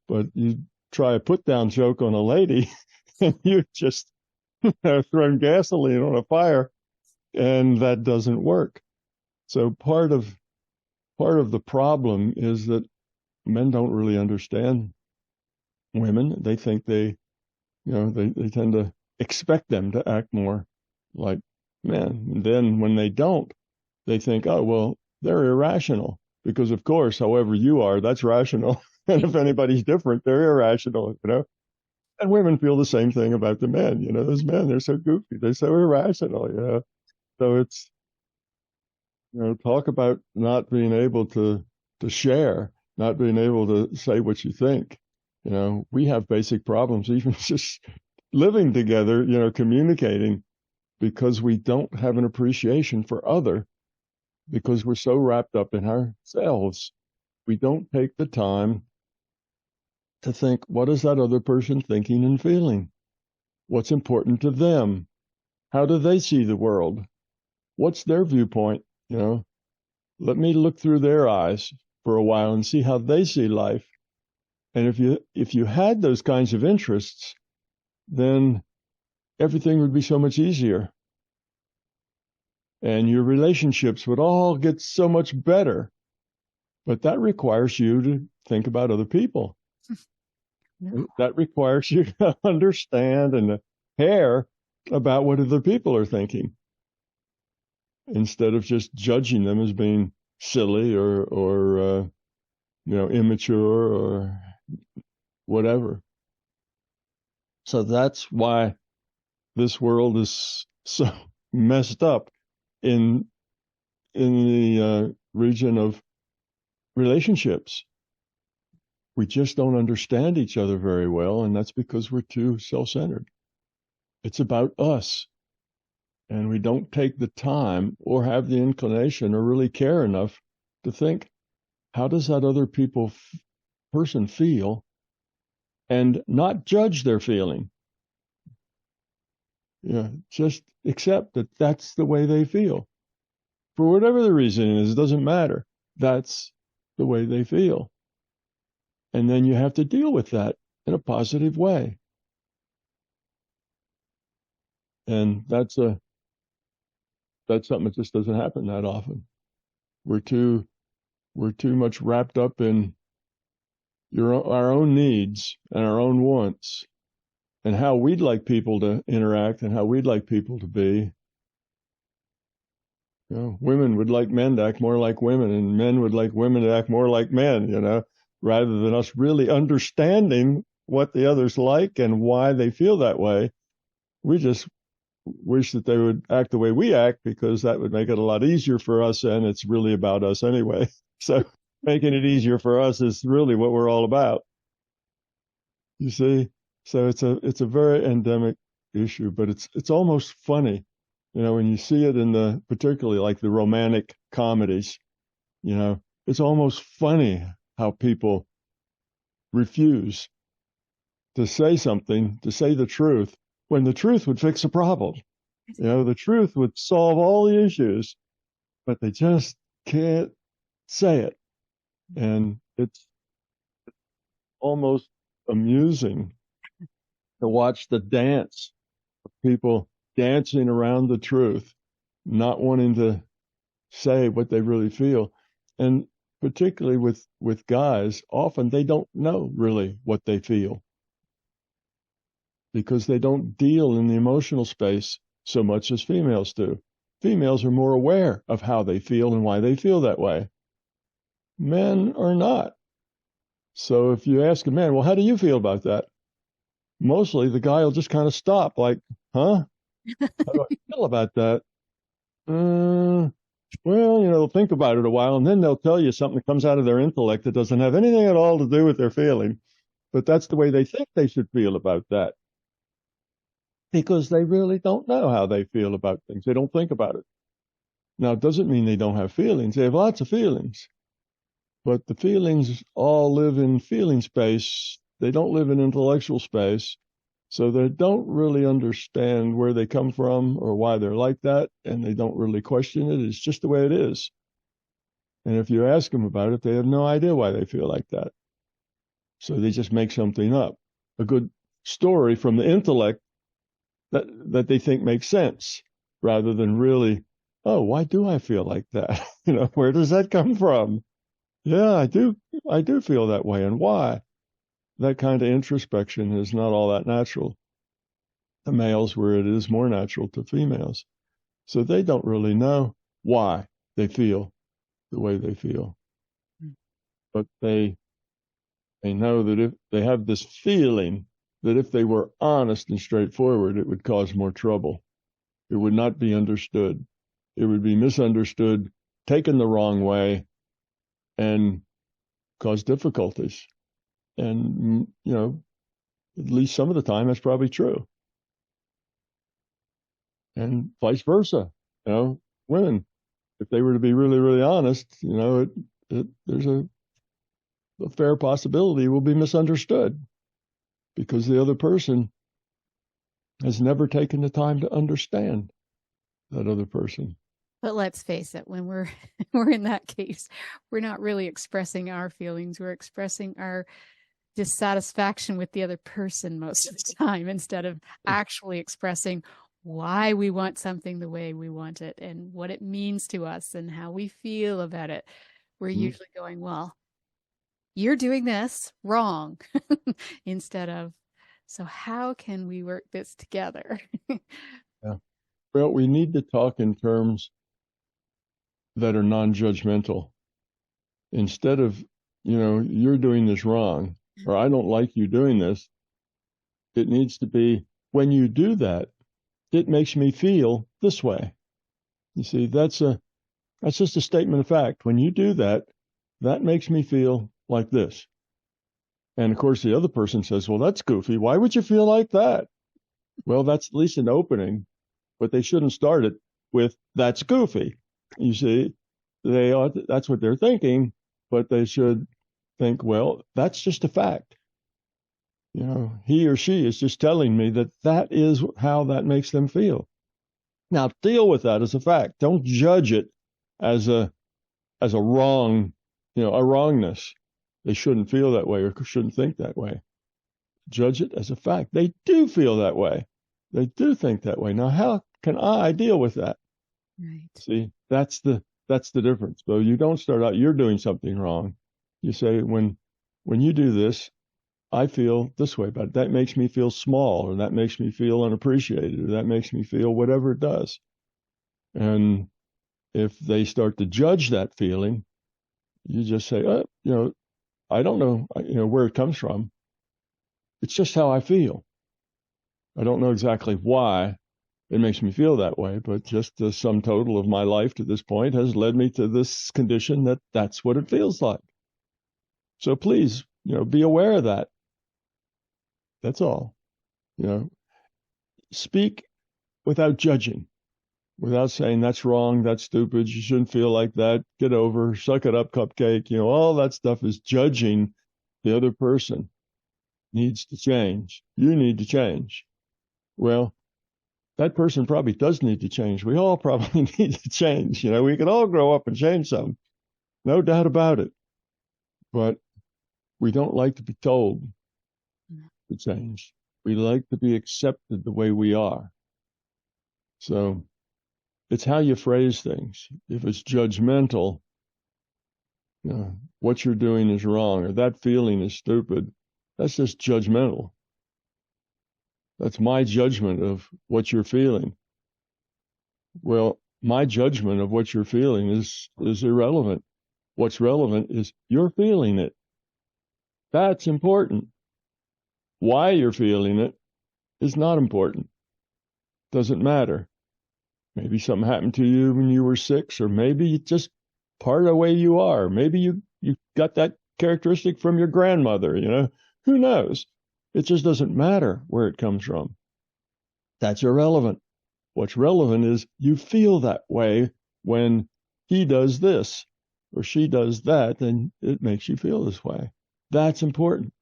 [SPEAKER 3] But you try a put down joke on a lady, and you just thrown gasoline on a fire, and that doesn't work. So part of the problem is that men don't really understand women. They think they tend to expect them to act more like men. And then when they don't, they think, oh, well, they're irrational, because of course, however you are, that's rational. And if anybody's different, they're irrational, And women feel the same thing about the men. Those men, they're so goofy, they're so irrational, So it's, talk about not being able to share, not being able to say what you think. We have basic problems, even just living together, communicating, because we don't have an appreciation for other, because we're so wrapped up in ourselves. We don't take the time to think, what is that other person thinking and feeling? What's important to them? How do they see the world? What's their viewpoint? Let me look through their eyes for a while and see how they see life. And if you had those kinds of interests, then everything would be so much easier. And your relationships would all get so much better. But that requires you to think about other people. No. That requires you to understand and to care about what other people are thinking, instead of just judging them as being silly or immature or whatever. So that's why this world is so messed up in the region of relationships. We just don't understand each other very well, and that's because we're too self-centered. It's about us, and we don't take the time or have the inclination or really care enough to think, how does that other person feel, and not judge their feeling. Just accept that that's the way they feel. For whatever the reason is, it doesn't matter. That's the way they feel. And then you have to deal with that in a positive way. And that's something that just doesn't happen that often. We're too much wrapped up in our own needs and our own wants, and how we'd like people to interact and how we'd like people to be. Women would like men to act more like women, and men would like women to act more like men, rather than us really understanding what the other's like and why they feel that way. We just wish that they would act the way we act, because that would make it a lot easier for us, and it's really about us anyway. So making it easier for us is really what we're all about. You see? So it's a very endemic issue, but it's almost funny, when you see it in particularly like the romantic comedies, it's almost funny how people refuse to say something, to say the truth, when the truth would fix the problem. The truth would solve all the issues, but they just can't say it. And it's almost amusing to watch the dance of people dancing around the truth, not wanting to say what they really feel. And particularly with guys, often they don't know really what they feel, because they don't deal in the emotional space so much as females do. Females are more aware of how they feel and why they feel that way. Men are not. So if you ask a man, well, how do you feel about that? Mostly the guy will just kind of stop, like, huh? How do I feel about that? Well, they'll think about it a while, and then they'll tell you something that comes out of their intellect that doesn't have anything at all to do with their feeling. But that's the way they think they should feel about that, because they really don't know how they feel about things. They don't think about it. Now, it doesn't mean they don't have feelings. They have lots of feelings. But the feelings all live in feeling space. They don't live in intellectual space. So they don't really understand where they come from or why they're like that, and they don't really question it. It's just the way it is. And if you ask them about it, they have no idea why they feel like that. So they just make something up, a good story from the intellect that they think makes sense, rather than really, oh, why do I feel like that? Where does that come from? Yeah, I do feel that way, and why? That kind of introspection is not all that natural to males, where it is more natural to females. So they don't really know why they feel the way they feel. But they know that if they have this feeling that if they were honest and straightforward, it would cause more trouble. It would not be understood. It would be misunderstood, taken the wrong way, and cause difficulties. And, at least some of the time, that's probably true. And vice versa. Women, if they were to be really, really honest, there's a fair possibility it will be misunderstood, because the other person has never taken the time to understand that other person.
[SPEAKER 2] But let's face it, when we're in that case, we're not really expressing our feelings. We're expressing our dissatisfaction with the other person most of the time, instead of actually expressing why we want something the way we want it and what it means to us and how we feel about it. We're usually going, well, you're doing this wrong, instead of, so how can we work this together?
[SPEAKER 3] Yeah. Well, we need to talk in terms that are non-judgmental. Instead of, you're doing this wrong, or I don't like you doing this, it needs to be, when you do that, it makes me feel this way. You see, that's just a statement of fact. When you do that, that makes me feel like this. And of course, the other person says, well, that's goofy. Why would you feel like that? Well, that's at least an opening, but they shouldn't start it with, that's goofy. You see, that's what they're thinking, but they should think, well, that's just a fact. He or she is just telling me that is how that makes them feel. Now, deal with that as a fact. Don't judge it as a wrong, a wrongness. They shouldn't feel that way or shouldn't think that way. Judge it as a fact. They do feel that way. They do think that way. Now, how can I deal with that?
[SPEAKER 2] Right.
[SPEAKER 3] See, that's the difference. So you don't start out, you're doing something wrong. You say, when you do this, I feel this way about it. That makes me feel small, or that makes me feel unappreciated, or that makes me feel whatever it does. And if they start to judge that feeling, you just say, I don't know, where it comes from. It's just how I feel. I don't know exactly why it makes me feel that way, but just the sum total of my life to this point has led me to this condition that's what it feels like. So please, be aware of that. That's all. Speak without judging, without saying that's wrong, that's stupid, you shouldn't feel like that, get over, suck it up, cupcake. All that stuff is judging the other person. Needs to change. You need to change. Well, that person probably does need to change. We all probably need to change. We can all grow up and change some, no doubt about it. But we don't like to be told to change. We like to be accepted the way we are. So it's how you phrase things. If it's judgmental, what you're doing is wrong, or that feeling is stupid, that's just judgmental. That's my judgment of what you're feeling. Well, my judgment of what you're feeling is irrelevant. What's relevant is you're feeling it. That's important. Why you're feeling it is not important. Doesn't matter. Maybe something happened to you when you were 6, or maybe it's just part of the way you are. Maybe you got that characteristic from your grandmother, who knows? It just doesn't matter where it comes from. That's irrelevant. What's relevant is you feel that way when he does this or she does that, then it makes you feel this way. That's important.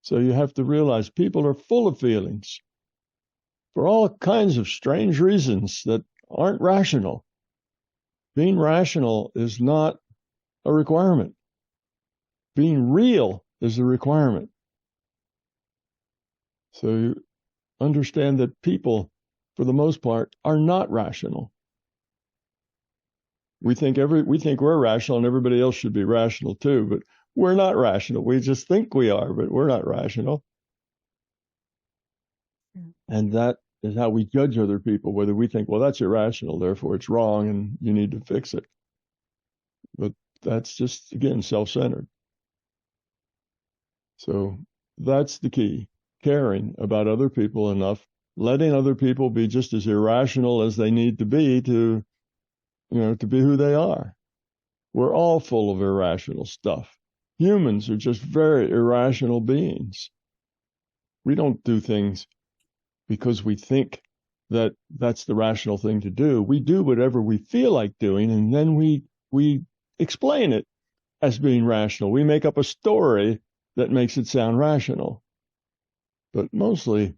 [SPEAKER 3] So you have to realize people are full of feelings for all kinds of strange reasons that aren't rational. Being rational is not a requirement. Being real is a requirement. So you understand that people, for the most part, are not rational. We think we're rational and everybody else should be rational too, but we're not rational. We just think we are, but we're not rational. And that is how we judge other people, whether we think, well, that's irrational, therefore it's wrong and you need to fix it. But that's just, again, self-centered. So that's the key. Caring about other people enough, letting other people be just as irrational as they need to be to be who they are. We're all full of irrational stuff. Humans are just very irrational beings. We don't do things because we think that that's the rational thing to do. We do whatever we feel like doing, and then we explain it as being rational. We make up a story that makes it sound rational. But mostly,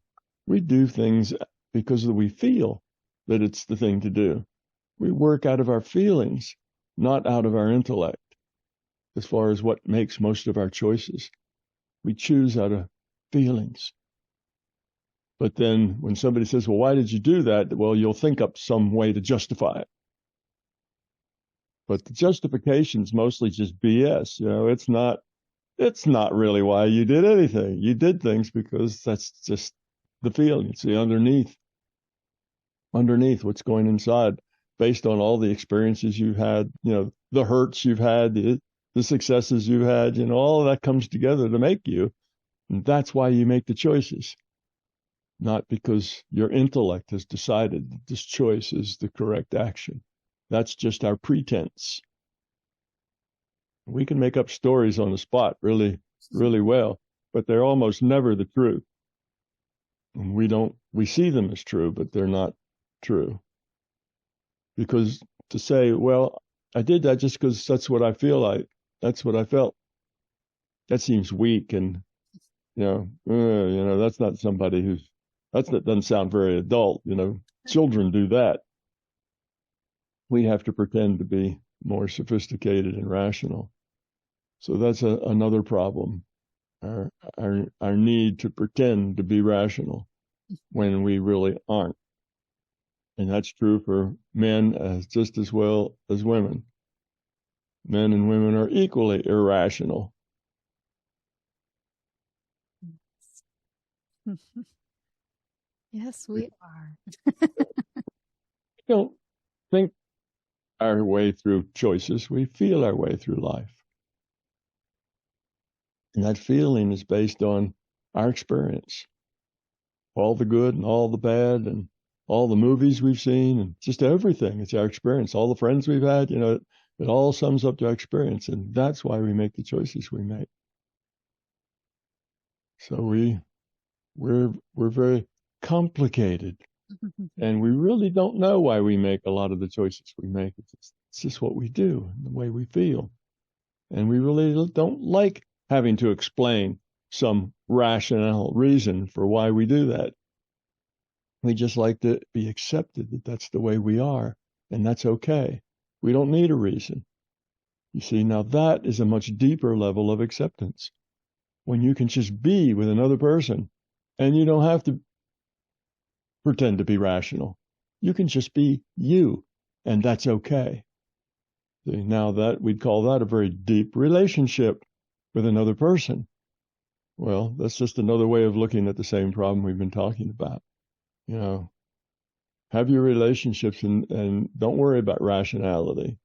[SPEAKER 3] we do things because we feel that it's the thing to do. We work out of our feelings, not out of our intellect, as far as what makes most of our choices. We choose out of feelings. But then when somebody says, well, why did you do that? Well, you'll think up some way to justify it. But the justification's mostly just BS. It's not really why you did anything. You did things because that's just the feeling. See, underneath what's going inside, based on all the experiences you've had, the hurts you've had, the successes you've had, all of that comes together to make you. And that's why you make the choices. Not because your intellect has decided that this choice is the correct action. That's just our pretense. We can make up stories on the spot really, really well, but they're almost never the truth. And we see them as true, but they're not true. Because to say, well, I did that just because that's what I feel like, that's what I felt, that seems weak. And, that's not somebody that doesn't sound very adult. Children do that. We have to pretend to be more sophisticated and rational. So that's another problem, our need to pretend to be rational when we really aren't. And that's true for men just as well as women. Men and women are equally irrational.
[SPEAKER 2] Yes, we are.
[SPEAKER 3] We don't think our way through choices. We feel our way through life. And that feeling is based on our experience, all the good and all the bad and all the movies we've seen and just everything. It's our experience, all the friends we've had, it all sums up to our experience. And that's why we make the choices we make. So we're very complicated, and we really don't know why we make a lot of the choices we make. It's just what we do, and the way we feel. And we really don't like having to explain some rational reason for why we do that. We just like to be accepted that that's the way we are, and that's okay. We don't need a reason. You see, now that is a much deeper level of acceptance. When you can just be with another person and you don't have to pretend to be rational. You can just be you, and that's okay. See, now that we'd call that a very deep relationship with another person. Well, that's just another way of looking at the same problem we've been talking about. Have your relationships and don't worry about rationality.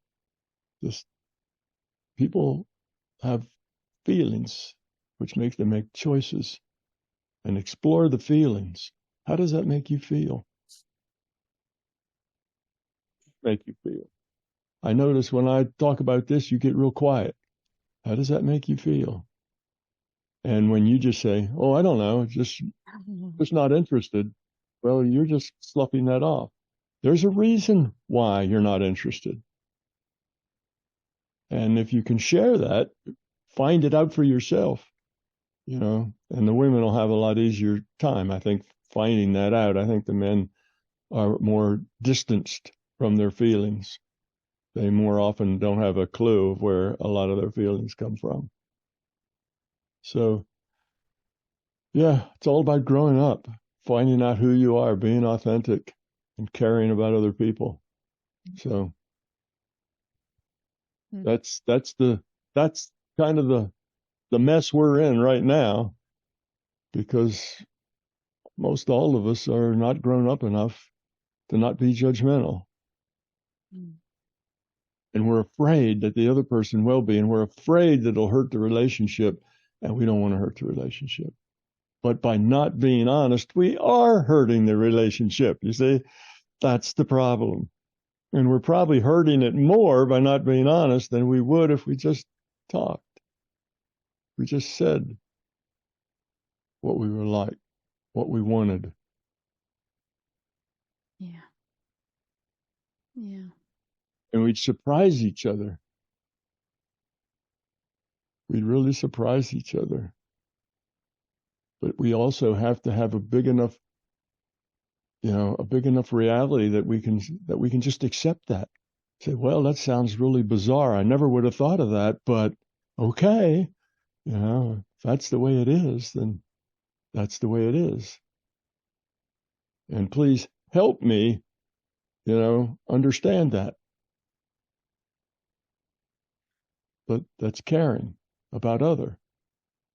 [SPEAKER 3] Just people have feelings, which makes them make choices, and explore the feelings. How does that make you feel? I notice when I talk about this, you get real quiet. How does that make you feel? And when you just say, "Oh, I don't know, just not interested," well, you're just sloughing that off. There's a reason why you're not interested. And if you can share that, find it out for yourself, and the women will have a lot easier time, I think, finding that out. I think the men are more distanced from their feelings. They more often don't have a clue of where a lot of their feelings come from. So, yeah, it's all about growing up, finding out who you are, being authentic, and caring about other people. So that's kind of the mess we're in right now, because most all of us are not grown up enough to not be judgmental. And we're afraid that the other person will be, and we're afraid that it'll hurt the relationship, and we don't want to hurt the relationship. But by not being honest, we are hurting the relationship. You see, that's the problem. And we're probably hurting it more by not being honest than we would if we just talked. We just said what we were like, what we wanted.
[SPEAKER 2] Yeah. Yeah.
[SPEAKER 3] And we'd surprise each other. We'd really surprise each other. But we also have to have a big enough reality that we can just accept that. Say, well, that sounds really bizarre. I never would have thought of that, but okay, if that's the way it is, then that's the way it is. And please help me, understand that. But that's caring about other.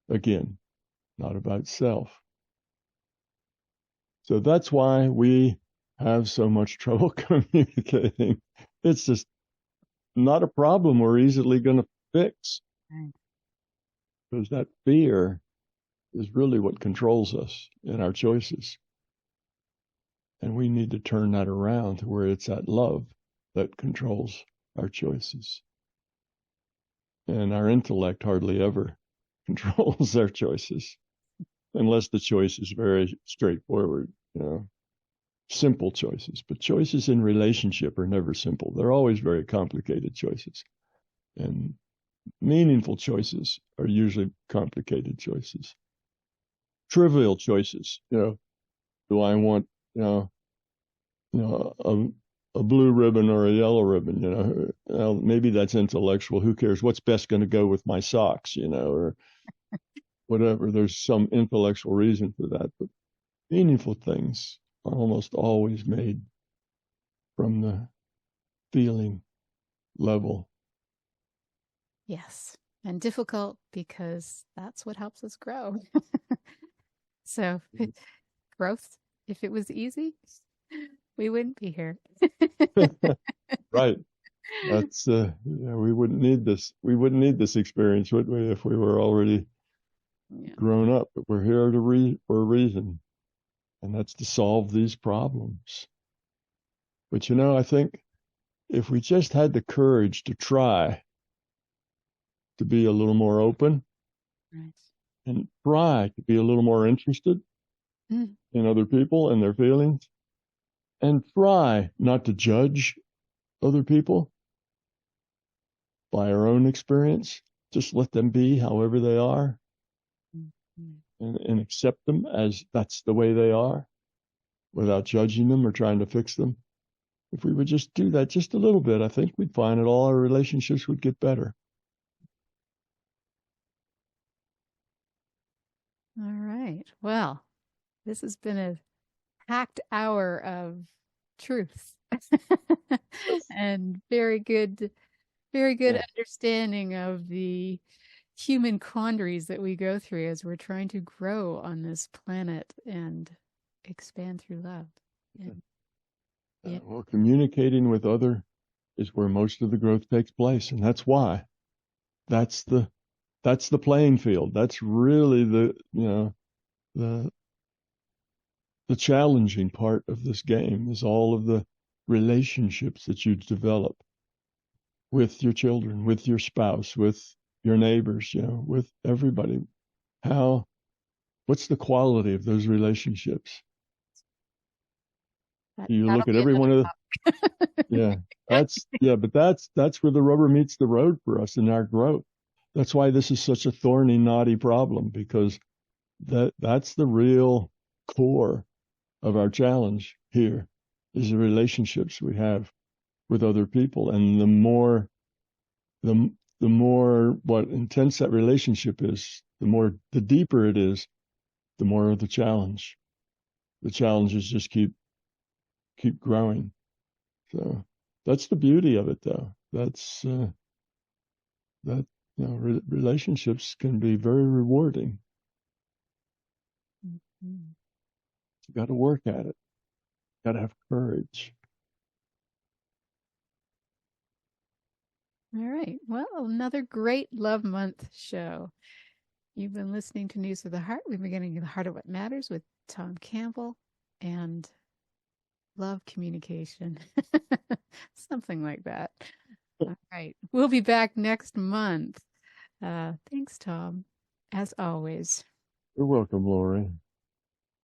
[SPEAKER 3] Again, not about self. So that's why we have so much trouble communicating. It's just not a problem we're easily going to fix.
[SPEAKER 2] Right.
[SPEAKER 3] Because that fear is really what controls us in our choices. And we need to turn that around to where it's that love that controls our choices. And our intellect hardly ever controls our choices, unless the choice is very straightforward, simple choices. But choices in relationship are never simple. They're always very complicated choices. And meaningful choices are usually complicated choices. Trivial choices, do I want, a blue ribbon or a yellow ribbon, well, maybe that's intellectual. Who cares? What's best going to go with my socks, or whatever. There's some intellectual reason for that, but meaningful things are almost always made from the feeling level.
[SPEAKER 2] Yes. And difficult because that's what helps us grow. So growth, if it was easy, we wouldn't be here.
[SPEAKER 3] Right. That's we wouldn't need this. We wouldn't need this experience, would we, if we were already grown up? But we're here for a reason, and that's to solve these problems. But I think if we just had the courage to try to be a little more open,
[SPEAKER 2] Right.
[SPEAKER 3] and try to be a little more interested in other people and their feelings, and try not to judge other people by our own experience, just let them be however they are, and accept them as that's the way they are, without judging them or trying to fix them. If we would just do that just a little bit, I think we'd find that all our relationships would get better.
[SPEAKER 2] All right. Well, this has been a packed hour of truth and very good understanding of the human quandaries that we go through as we're trying to grow on this planet and expand through love.
[SPEAKER 3] Well, communicating with other is where most of the growth takes place, and that's why. That's the playing field. That's really the challenging part of this game, is all of the relationships that you develop with your children, with your spouse, with your neighbors, with everybody. What's the quality of those relationships? You look at every one of the, but that's where the rubber meets the road for us in our growth. That's why this is such a thorny, knotty problem, because that's the real core of our challenge here, is the relationships we have with other people. And the more what intense that relationship is, the deeper it is, the more of the challenge. The challenges just keep growing. So that's the beauty of it, though. That's relationships can be very rewarding. You got to work at it. Got to have courage.
[SPEAKER 2] All right. Well, another great Love Month show. You've been listening to News of the Heart. We've been getting to the heart of what matters with Tom Campbell and love communication. Something like that. All right. We'll be back next month. Thanks, Tom, as always.
[SPEAKER 3] You're welcome, Laurie.